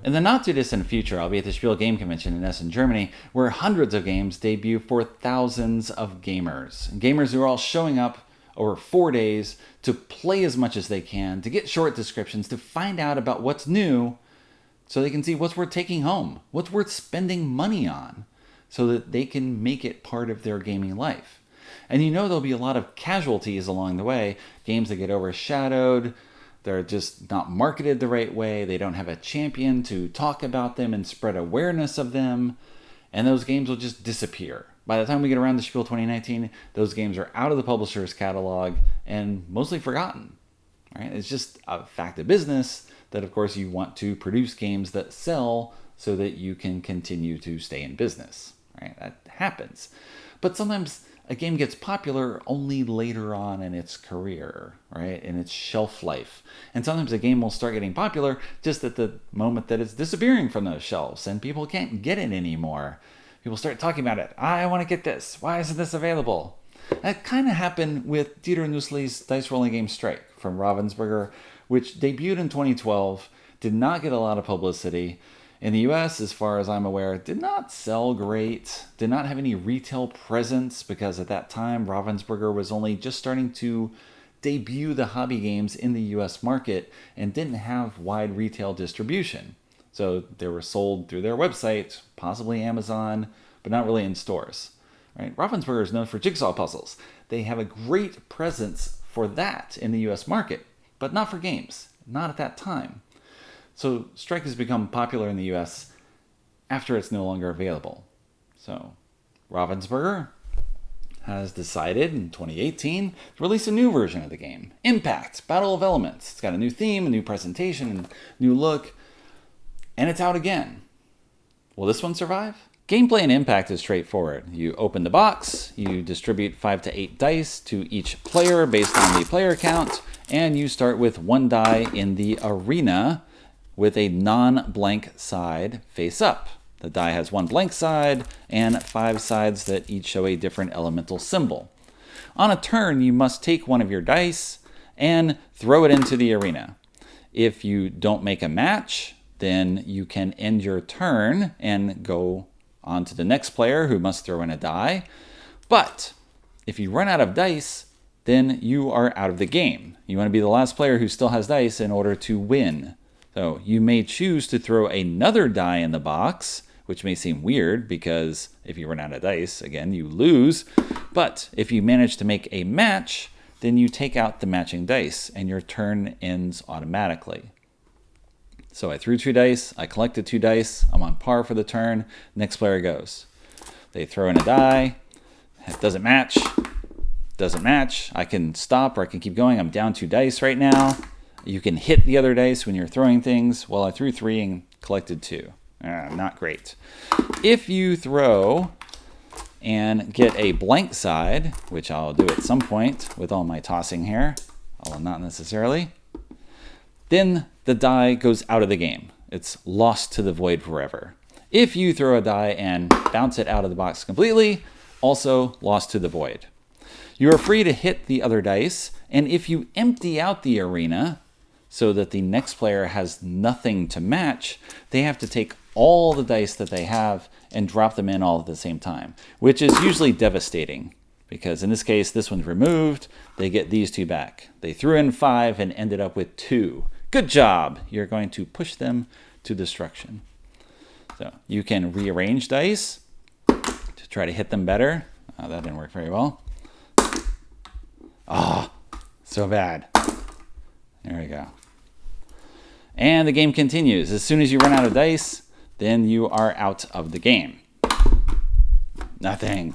In the not-too-distant future, I'll be at the Spiel Game Convention in Essen, Germany, where hundreds of games debut for thousands of gamers. Gamers who are all showing up over 4 days to play as much as they can, to get short descriptions, to find out about what's new, so they can see what's worth taking home, what's worth spending money on, so that they can make it part of their gaming life. And you know there'll be a lot of casualties along the way, games that get overshadowed, they're just not marketed the right way, they don't have a champion to talk about them and spread awareness of them, and those games will just disappear. By the time we get around to Spiel 2019, those games are out of the publisher's catalog and mostly forgotten. Right? It's just a fact of business that, of course, you want to produce games that sell so that you can continue to stay in business. Right? That happens. But sometimes a game gets popular only later on in its career, right? In its shelf life. And sometimes a game will start getting popular just at the moment that it's disappearing from those shelves and people can't get it anymore. People start talking about it. I want to get this. Why isn't this available? That kind of happened with Dieter Nussli's dice rolling game Strike from Ravensburger, which debuted in 2012, did not get a lot of publicity. In the US, as far as I'm aware, did not sell great, did not have any retail presence because at that time Ravensburger was only just starting to debut the hobby games in the US market and didn't have wide retail distribution. So they were sold through their website, possibly Amazon, but not really in stores. Right? Ravensburger is known for jigsaw puzzles. They have a great presence for that in the US market, but not for games, not at that time. So Strike has become popular in the US after it's no longer available. So Ravensburger has decided in 2018 to release a new version of the game, Impact, Battle of Elements. It's got a new theme, a new presentation, and new look, and it's out again. Will this one survive? Gameplay in Impact is straightforward. You open the box, you distribute 5 to 8 dice to each player based on the player count, and you start with 1 die in the arena with a non-blank side face up. The die has 1 blank side and 5 sides that each show a different elemental symbol. On a turn, you must take one of your dice and throw it into the arena. If you don't make a match, then you can end your turn and go on to the next player who must throw in a die. But if you run out of dice, then you are out of the game. You want to be the last player who still has dice in order to win. So you may choose to throw another die in the box, which may seem weird because if you run out of dice, again, you lose. But if you manage to make a match, then you take out the matching dice and your turn ends automatically. So I threw 2 dice, I collected 2 dice, I'm on par for the turn, next player goes. They throw in a die, it doesn't match, I can stop or I can keep going, I'm down 2 dice right now. You can hit the other dice when you're throwing things. Well, I threw 3 and collected 2. Not great. If you throw and get a blank side, which I'll do at some point with all my tossing here, although not necessarily, then the die goes out of the game. It's lost to the void forever. If you throw a die and bounce it out of the box completely, also lost to the void. You are free to hit the other dice, and if you empty out the arena so that the next player has nothing to match, they have to take all the dice that they have and drop them in all at the same time, which is usually devastating because in this case, this one's removed, they get these 2 back. They threw in 5 and ended up with 2. Good job! You're going to push them to destruction. So you can rearrange dice to try to hit them better. That didn't work very well. So bad. There we go. And the game continues. As soon as you run out of dice, then you are out of the game. Nothing.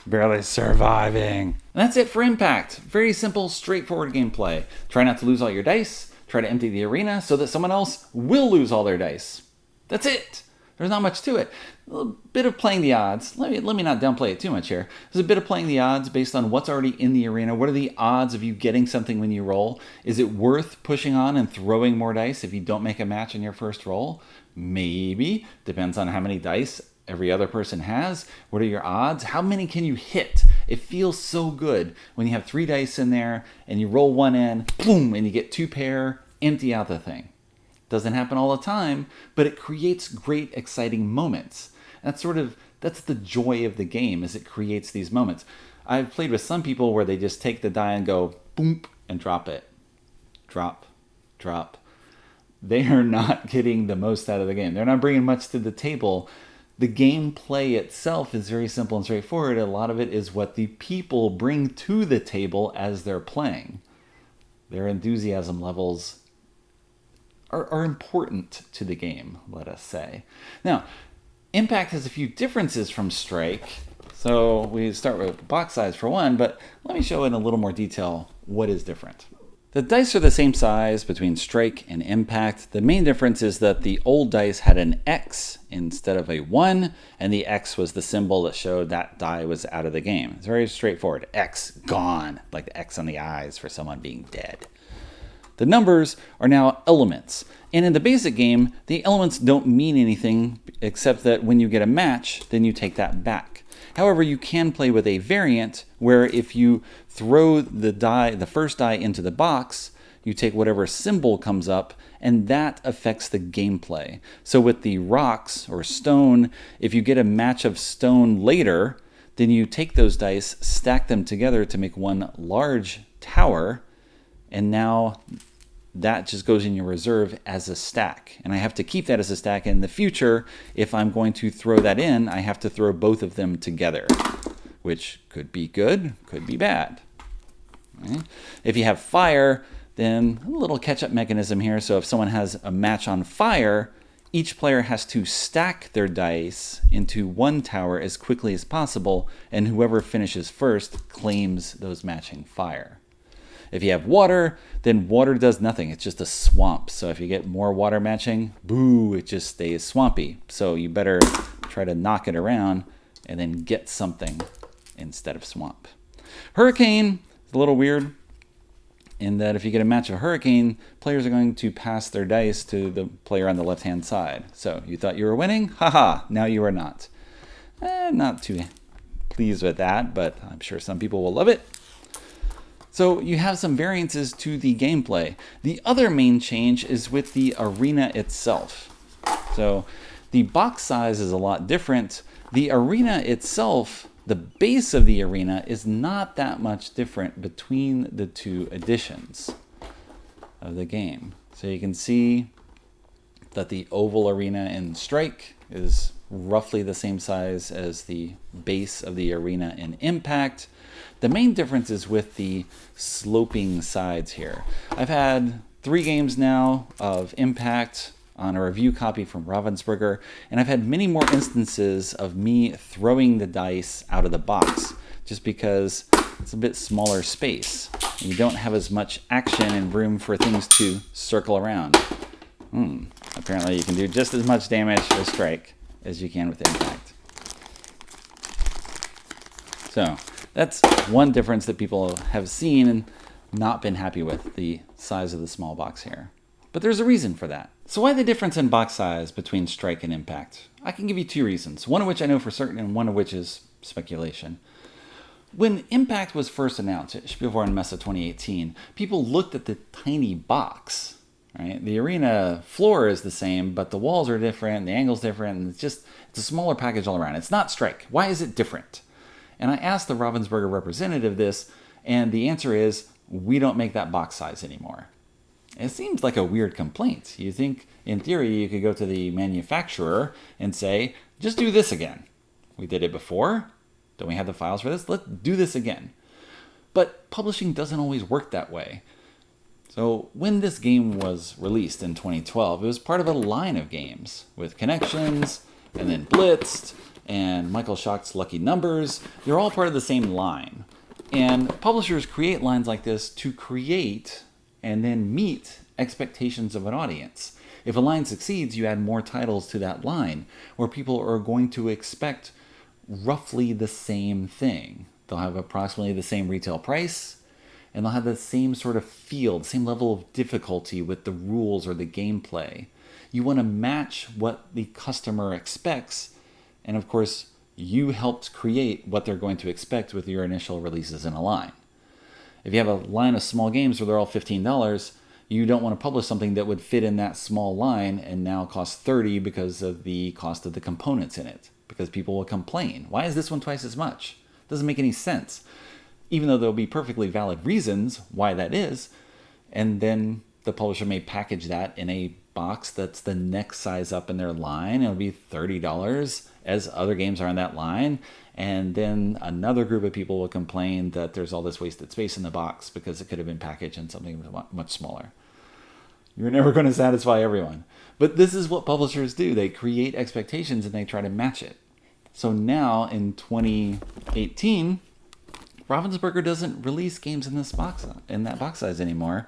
Barely surviving. And that's it for Impact. Very simple, straightforward gameplay. Try not to lose all your dice. Try to empty the arena so that someone else will lose all their dice. That's it. There's not much to it. A bit of playing the odds. Let me not downplay it too much here. There's a bit of playing the odds based on what's already in the arena. What are the odds of you getting something when you roll? Is it worth pushing on and throwing more dice if you don't make a match in your first roll? Maybe. Depends on how many dice every other person has. What are your odds? How many can you hit? It feels so good when you have 3 dice in there and you roll 1 in, boom, and you get 2 pair empty out the thing. Doesn't happen all the time, but it creates great, exciting moments. That's the joy of the game, is it creates these moments. I've played with some people where they just take the die and go boom and drop it. Drop, drop. They are not getting the most out of the game. They're not bringing much to the table. The gameplay itself is very simple and straightforward. A lot of it is what the people bring to the table as they're playing. Their enthusiasm levels are important to the game, let us say. Now, Impact has a few differences from Strike. So we start with box size for one, but let me show in a little more detail what is different. The dice are the same size between Strike and Impact. The main difference is that the old dice had an X instead of a 1, and the X was the symbol that showed that die was out of the game. It's very straightforward. X, gone, like the X on the eyes for someone being dead. The numbers are now elements. And in the basic game, the elements don't mean anything except that when you get a match, then you take that back. However, you can play with a variant where if you throw the first die into the box, you take whatever symbol comes up, and that affects the gameplay. So with the rocks or stone, if you get a match of stone later, then you take those dice, stack them together to make one large tower, and now that just goes in your reserve as a stack. And I have to keep that as a stack. In the future, if I'm going to throw that in, I have to throw both of them together, which could be good, could be bad. Okay. If you have fire, then a little catch-up mechanism here. So if someone has a match on fire, each player has to stack their dice into one tower as quickly as possible, and whoever finishes first claims those matching fire. If you have water, then water does nothing. It's just a swamp. So if you get more water matching, boo, it just stays swampy. So you better try to knock it around and then get something instead of swamp. Hurricane is a little weird in that if you get a match of hurricane, players are going to pass their dice to the player on the left-hand side. So you thought you were winning? Haha, now you are not. Not too pleased with that, but I'm sure some people will love it. So you have some variances to the gameplay. The other main change is with the arena itself. So the box size is a lot different. The arena itself, the base of the arena, is not that much different between the two editions of the game. So you can see that the oval arena in Strike is roughly the same size as the base of the arena in Impact. The main difference is with the sloping sides here. I've had 3 games now of Impact on a review copy from Ravensburger, and I've had many more instances of me throwing the dice out of the box just because it's a bit smaller space and you don't have as much action and room for things to circle around. Apparently you can do just as much damage with Strike as you can with Impact. So that's one difference that people have seen and not been happy with, the size of the small box here. But there's a reason for that. So why the difference in box size between Strike and Impact? I can give you 2 reasons, one of which I know for certain and one of which is speculation. When Impact was first announced at Spielwarenmesse Messe 2018, people looked at the tiny box. Right? The arena floor is the same, but the walls are different, the angle's different, and it's a smaller package all around. It's not Strike. Why is it different? And I asked the Ravensburger representative this, and the answer is, we don't make that box size anymore. It seems like a weird complaint. You think, in theory, you could go to the manufacturer and say, just do this again. We did it before. Don't we have the files for this? Let's do this again. But publishing doesn't always work that way. So when this game was released in 2012, it was part of a line of games with Connections, and then Blitzed, and Michael Schacht's Lucky Numbers. They're all part of the same line. And publishers create lines like this to create and then meet expectations of an audience. If a line succeeds, you add more titles to that line, where people are going to expect roughly the same thing. They'll have approximately the same retail price, and they'll have the same sort of feel, the same level of difficulty with the rules or the gameplay. You want to match what the customer expects, and of course, you helped create what they're going to expect with your initial releases in a line. If you have a line of small games where they're all $15, you don't want to publish something that would fit in that small line and now cost 30 because of the cost of the components in it, because people will complain. Why is this one twice as much? Doesn't make any sense. Even though there'll be perfectly valid reasons why that is, and then the publisher may package that in a box that's the next size up in their line. It'll be $30 as other games are in that line. And then another group of people will complain that there's all this wasted space in the box because it could have been packaged in something much smaller. You're never going to satisfy everyone. But this is what publishers do. They create expectations and they try to match it. So now in 2018, Ravensburger doesn't release games in that box size anymore.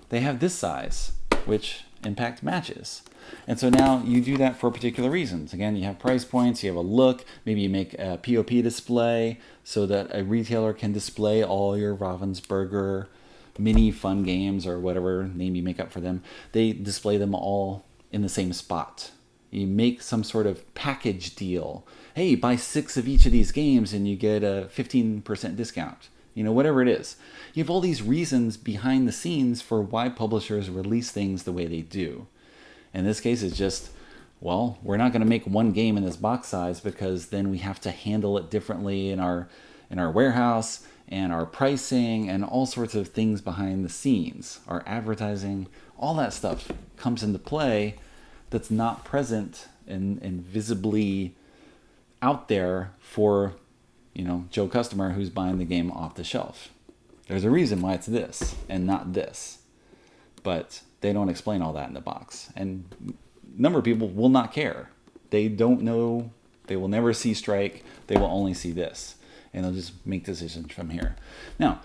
They have this size, which Impact matches. And so now you do that for particular reasons. Again, you have price points, you have a look, maybe you make a POP display so that a retailer can display all your Ravensburger mini fun games or whatever name you make up for them. They display them all in the same spot. You make some sort of package deal. Hey, buy 6 of each of these games and you get a 15% discount. Whatever it is. You have all these reasons behind the scenes for why publishers release things the way they do. In this case, it's just, well, we're not going to make one game in this box size because then we have to handle it differently in our warehouse and our pricing and all sorts of things behind the scenes. Our advertising, all that stuff comes into play that's not present and visibly out there for Joe customer who's buying the game off the shelf. There's a reason why it's this and not this. But they don't explain all that in the box. And a number of people will not care. They don't know. They will never see Strike. They will only see this. And they'll just make decisions from here. Now,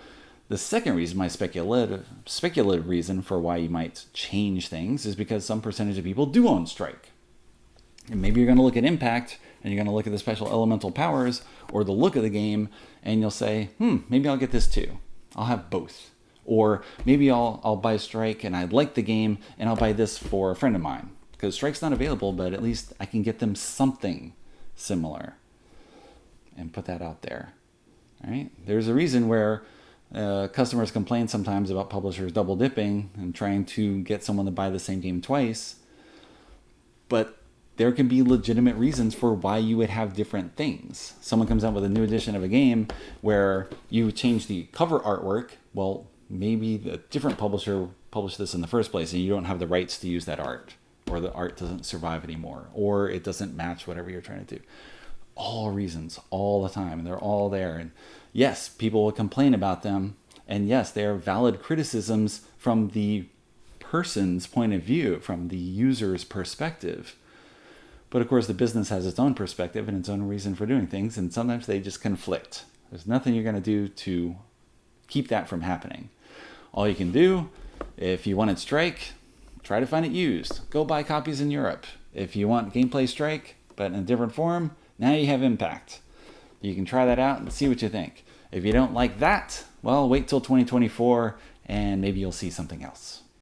the second reason, my speculative reason for why you might change things is because some percentage of people do own Strike. And maybe you're going to look at Impact and you're going to look at the special elemental powers or the look of the game and you'll say, maybe I'll get this too. I'll have both. Or maybe I'll buy Strike and I like the game and I'll buy this for a friend of mine. Because Strike's not available, but at least I can get them something similar. And put that out there. All right? There's a reason where customers complain sometimes about publishers double dipping and trying to get someone to buy the same game twice. But there can be legitimate reasons for why you would have different things. Someone comes out with a new edition of a game where you change the cover artwork. Well, maybe a different publisher published this in the first place and you don't have the rights to use that art, or the art doesn't survive anymore, or it doesn't match whatever you're trying to do. All reasons, all the time, and they're all there. And yes, people will complain about them, and yes, they are valid criticisms from the person's point of view, from the user's perspective. But of course, the business has its own perspective and its own reason for doing things, and sometimes they just conflict. There's nothing you're going to do to keep that from happening. All you can do, if you wanted Strike, try to find it used. Go buy copies in Europe. If you want gameplay Strike, but in a different form, now you have Impact. You can try that out and see what you think. If you don't like that, well, wait till 2024 and maybe you'll see something else.